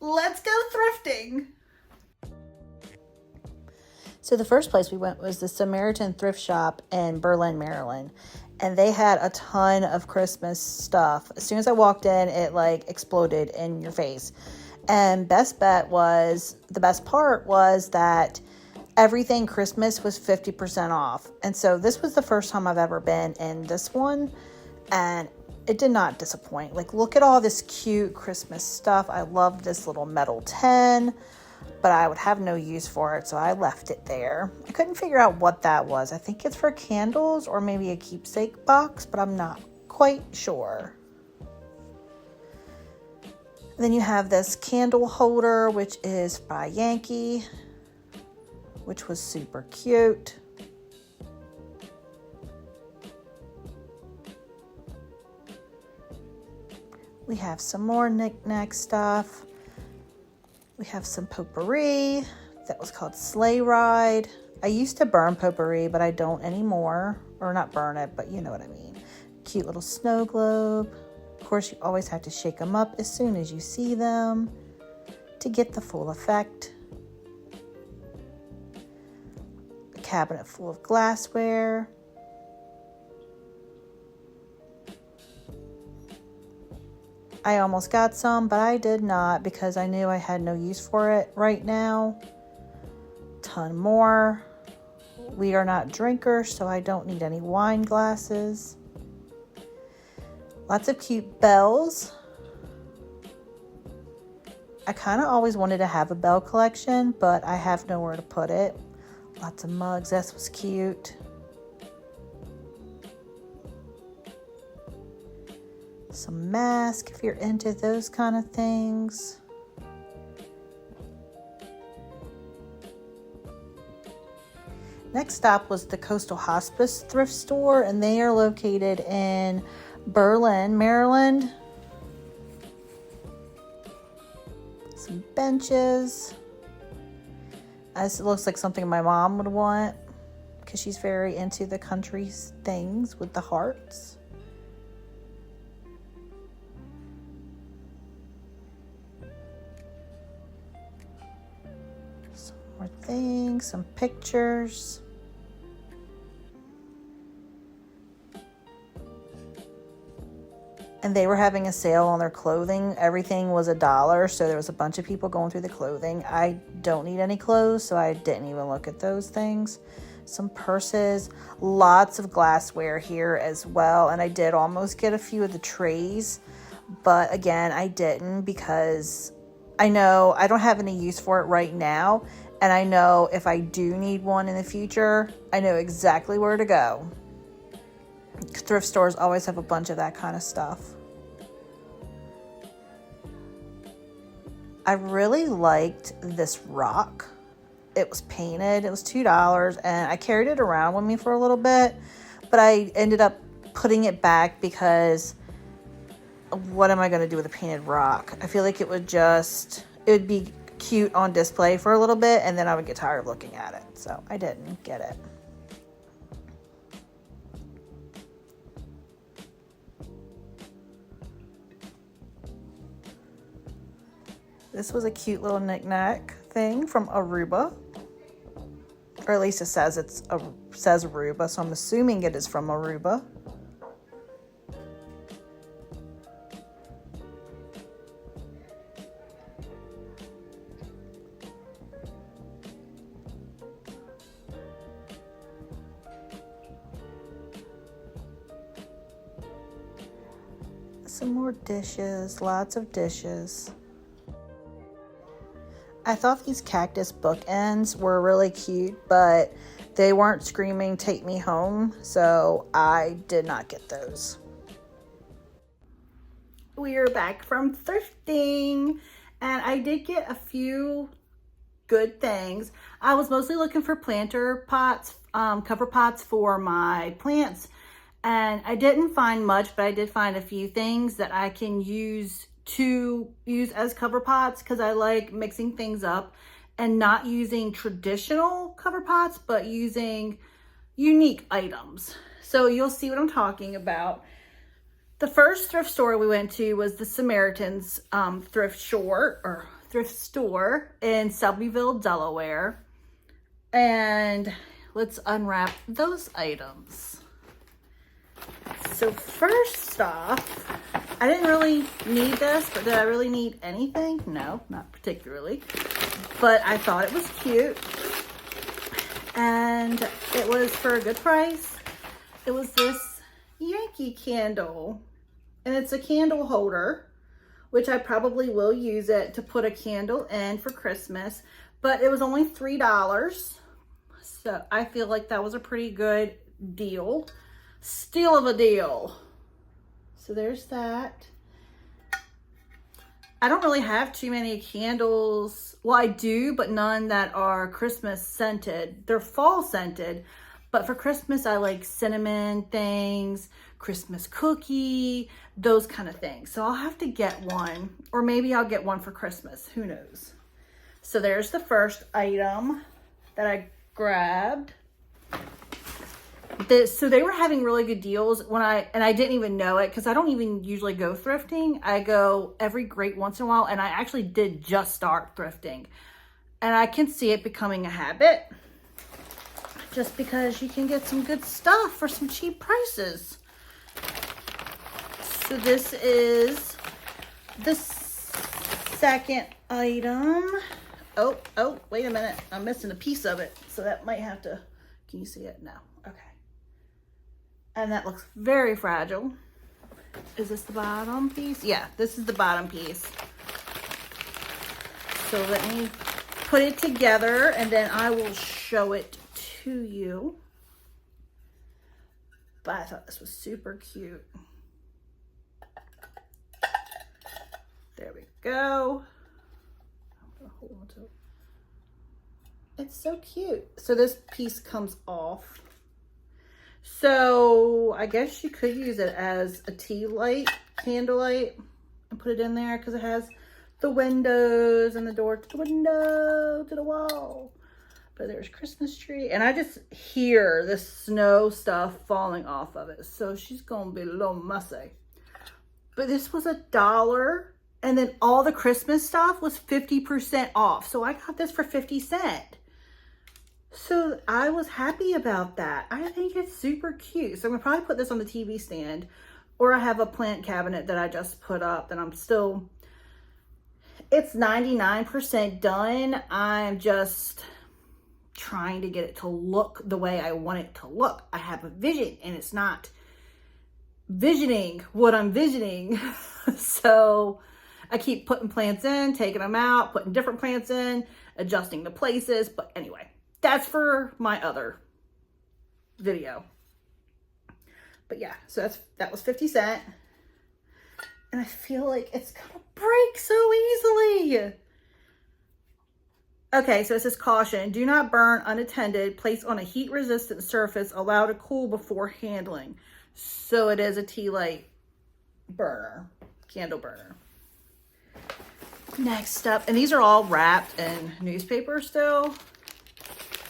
let's go thrifting. So the first place we went was the Samaritan thrift shop in Berlin, Maryland. And they had a ton of Christmas stuff. As soon as I walked in, it like exploded in your face. And the best part was that everything Christmas was 50% off. And so this was the first time I've ever been in this one. And it did not disappoint. Like, look at all this cute Christmas stuff. I love this little metal tin, but I would have no use for it, so I left it there. I couldn't figure out what that was. I think it's for candles or maybe a keepsake box, but I'm not quite sure. Then you have this candle holder, which is by Yankee, which was super cute. We have some more knick-knack stuff. We have some potpourri that was called Sleigh Ride. I used to burn potpourri, but I don't anymore. Or not burn it, but you know what I mean. Cute little snow globe. Of course, you always have to shake them up as soon as you see them to get the full effect. A cabinet full of glassware. I almost got some, but I did not because I knew I had no use for it right now. Ton more. We are not drinkers, so I don't need any wine glasses. Lots of cute bells. I kind of always wanted to have a bell collection, but I have nowhere to put it. Lots of mugs. This was cute. Some masks if you're into those kind of things. Next stop was the Coastal Hospice thrift store, and they are located in Berlin, Maryland. Some benches. This looks like something my mom would want because she's very into the country things with the hearts. More things, some pictures. And they were having a sale on their clothing. Everything was $1, so there was a bunch of people going through the clothing. I don't need any clothes, so I didn't even look at those things. Some purses, lots of glassware here as well. And I did almost get a few of the trays, but again, I didn't because I know I don't have any use for it right now. And I know if I do need one in the future, I know exactly where to go. Thrift stores always have a bunch of that kind of stuff. I really liked this rock. It was painted. It was $2, and I carried it around with me for a little bit, but I ended up putting it back because what am I going to do with a painted rock? I feel like it would be cute on display for a little bit, and then I would get tired of looking at it, so I didn't get it. This was a cute little knick-knack thing from Aruba, or at least it says says Aruba, so I'm assuming it is from Aruba. Some more dishes, lots of dishes. I thought these cactus bookends were really cute, but they weren't screaming, "Take me home," so I did not get those. We are back from thrifting, and I did get a few good things. I was mostly looking for planter pots, cover pots for my plants, and I didn't find much, but I did find a few things that I can use as cover pots because I like mixing things up and not using traditional cover pots, but using unique items. So you'll see what I'm talking about. The first thrift store we went to was the Samaritan's thrift thrift store in Selbyville, Delaware. And let's unwrap those items. So first off, I didn't really need this, but did I really need anything? No, not particularly. But I thought it was cute. And it was for a good price. It was this Yankee candle. And it's a candle holder, which I probably will use it to put a candle in for Christmas. But it was only $3. So I feel like that was a pretty good deal. Steal of a deal. So there's that. I don't really have too many candles. Well, I do, but none that are Christmas scented. They're fall scented, but for Christmas, I like cinnamon things, Christmas cookie, those kind of things. So I'll have to get one, or maybe I'll get one for Christmas. Who knows? So there's the first item that I grabbed. So they were having really good deals and I didn't even know it because I don't even usually go thrifting. I go every great once in a while, and I actually did just start thrifting. And I can see it becoming a habit just because you can get some good stuff for some cheap prices. So this is the second item. Oh, wait a minute. I'm missing a piece of it. So that might have to, can you see it? No. Okay. And that looks very fragile. Is this the bottom piece? Yeah, this is the bottom piece. So let me put it together and then I will show it to you. But I thought this was super cute. There we go. I'm gonna hold on to it. It's so cute. So this piece comes off. So I guess you could use it as a tea light, candlelight, and put it in there because it has the windows and the door to the window, to the wall. But there's Christmas tree. And I just hear the snow stuff falling off of it. So she's going to be a little messy. But this was $1. And then all the Christmas stuff was 50% off. So I got this for 50 cents. So I was happy about that. I think it's super cute. So I'm gonna probably put this on the TV stand, or I have a plant cabinet that I just put up that it's 99% done. I'm just trying to get it to look the way I want it to look. I have a vision and it's not visioning what I'm visioning. So I keep putting plants in, taking them out, putting different plants in, adjusting the places. But anyway, that's for my other video. But yeah, so that was 50 cents. And I feel like it's gonna break so easily. Okay, so it says caution, do not burn unattended, place on a heat resistant surface, allow to cool before handling. So it is a tea light burner, candle burner. Next up, and these are all wrapped in newspaper still.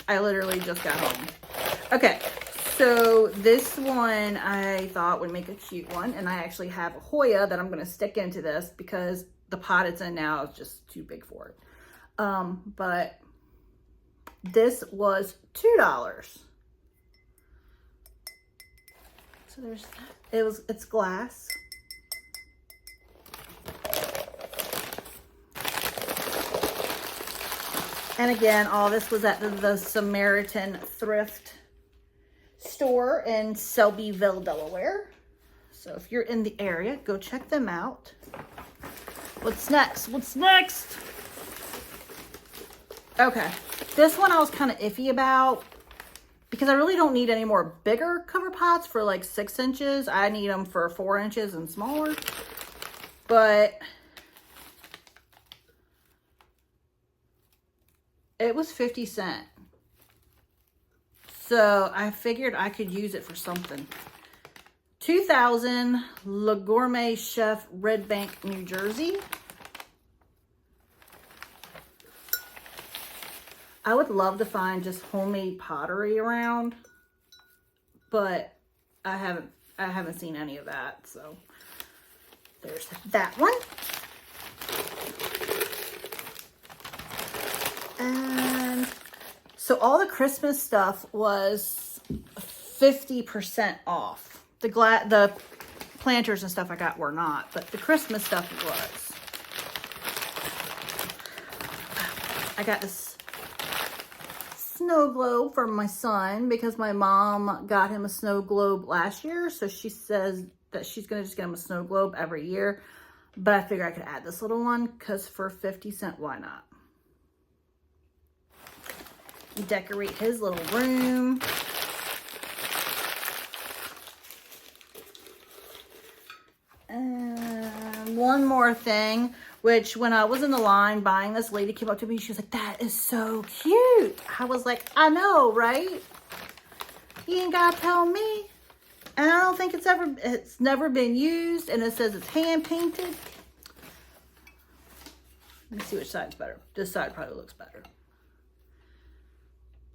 I literally just got home. Okay, so this one I thought would make a cute one, and I actually have a Hoya that I'm going to stick into this because the pot it's in now is just too big for it. But this was $2. So there's that. It's glass. And again, all this was at the Samaritan thrift store in Selbyville, Delaware. So if you're in the area, go check them out. What's next? What's next? Okay, this one I was kind of iffy about because I really don't need any more bigger cover pots for like 6 inches. I need them for 4 inches and smaller. But it was 50 cents. So I figured I could use it for something. 2000 Le Gourmet Chef, Red Bank, New Jersey. I would love to find just homemade pottery around, but I haven't seen any of that. So there's that one. And so all the Christmas stuff was 50% off. The planters and stuff I got were not, but the Christmas stuff was. I got this snow globe for my son because my mom got him a snow globe last year. So she says that she's going to just get him a snow globe every year. But I figured I could add this little one because for 50 cents, why not? You decorate his little room. And one more thing, which when I was in the line buying this, lady came up to me. She was like, that is so cute. I was like, I know, right? You ain't got to tell me. And I don't think it's never been used. And it says it's hand painted. Let me see which side's better. This side probably looks better.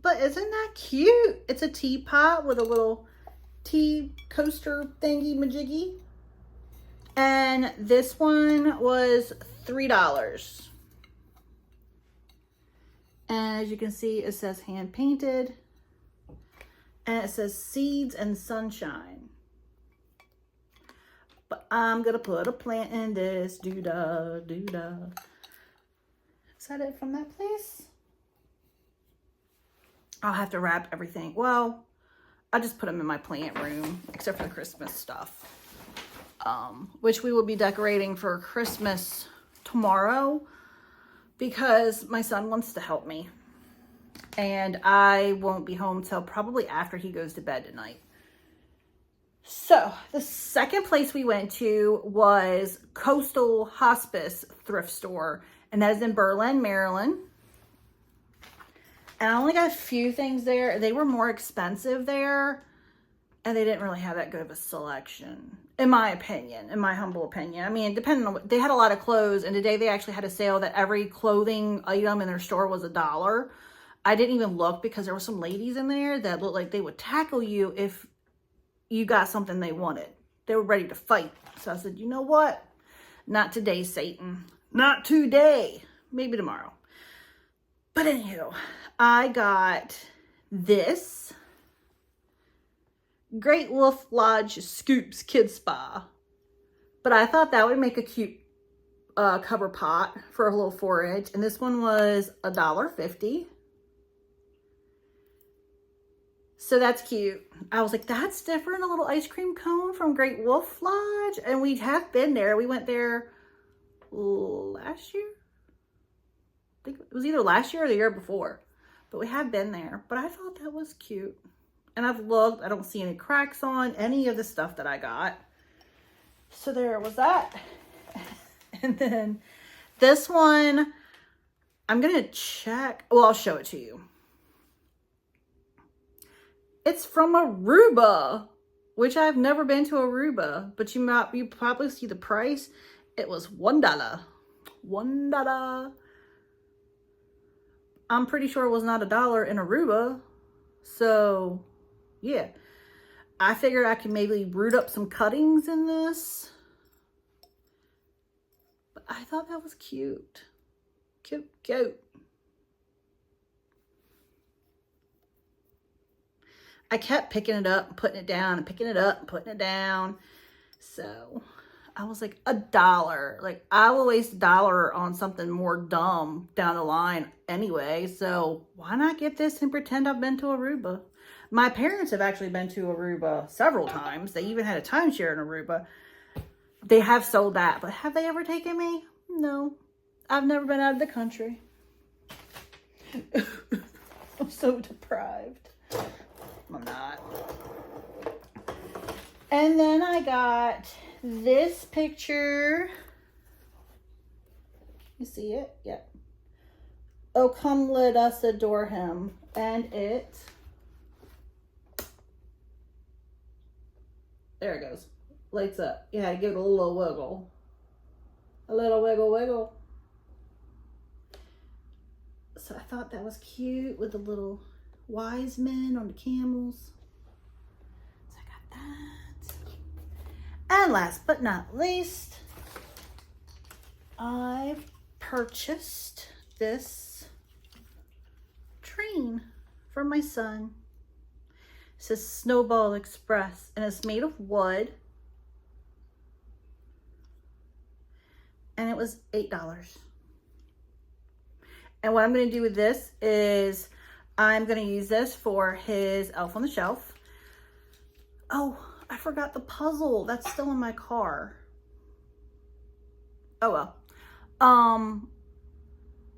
But isn't that cute? It's a teapot with a little tea coaster thingy majiggy. And this one was $3. And as you can see, it says hand painted. And it says seeds and sunshine. But I'm going to put a plant in this. Doo-da, doo-da. Is that it from that place? I'll have to wrap everything. Well, I just put them in my plant room, except for the Christmas stuff. Which we will be decorating for Christmas tomorrow because my son wants to help me. And I won't be home till probably after he goes to bed tonight. So the second place we went to was Coastal Hospice Thrift Store. And that is in Berlin, Maryland. And I only got a few things there. They were more expensive there. And they didn't really have that good of a selection. In my opinion, in my humble opinion. I mean, depending on what, they had a lot of clothes. And today they actually had a sale that every clothing item in their store was $1. I didn't even look because there were some ladies in there that looked like they would tackle you if you got something they wanted. They were ready to fight. So I said, you know what? Not today, Satan. Not today. Maybe tomorrow. But anywho, I got this Great Wolf Lodge Scoops Kids Spa. But I thought that would make a cute cover pot for a little 4-inch. And this one was $1.50. So that's cute. I was like, that's different. A little ice cream cone from Great Wolf Lodge. And we have been there. We went there last year. I think it was either last year or the year before. But we have been there. But I thought that was cute. And I've looked. I don't see any cracks on any of the stuff that I got. So there was that. And then this one, I'm going to check. Well, I'll show it to you. It's from Aruba, which I've never been to Aruba, but you probably see the price. It was $1. $1. I'm pretty sure it was not $1 in Aruba. So, yeah. I figured I could maybe root up some cuttings in this. But I thought that was cute. Cute, cute. I kept picking it up and putting it down and picking it up and putting it down. So I was like, $1. Like, I will waste $1 on something more dumb down the line anyway. So why not get this and pretend I've been to Aruba? My parents have actually been to Aruba several times. They even had a timeshare in Aruba. They have sold that. But have they ever taken me? No. I've never been out of the country. I'm so deprived. I'm not. And then I got this picture. You see it? Yep. Oh, come let us adore him. And it. There it goes. Lights up. You had to give it a little wiggle. A little wiggle wiggle. So I thought that was cute with the little wise men on the camels. So I got that. And last but not least, I've purchased this train for my son. It says Snowball Express, and it's made of wood. And it was $8. And what I'm going to do with this is I'm going to use this for his Elf on the Shelf. Oh, I forgot the puzzle. That's still in my car. Oh well.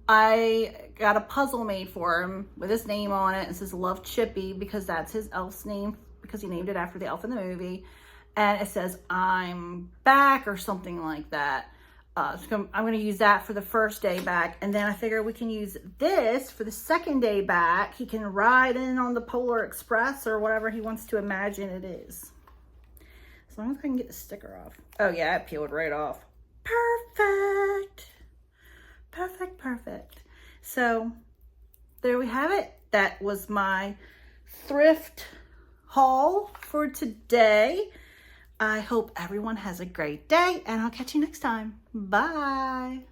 I got a puzzle made for him with his name on it. It says Love Chippy because that's his elf's name, because he named it after the elf in the movie. And it says I'm back or something like that. So I'm going to use that for the first day back. And then I figure we can use this for the second day back. He can ride in on the Polar Express or whatever he wants to imagine it is. As long as I can get the sticker off. Oh yeah, it peeled right off. Perfect. Perfect, perfect. So there we have it. That was my thrift haul for today. I hope everyone has a great day, and I'll catch you next time. Bye.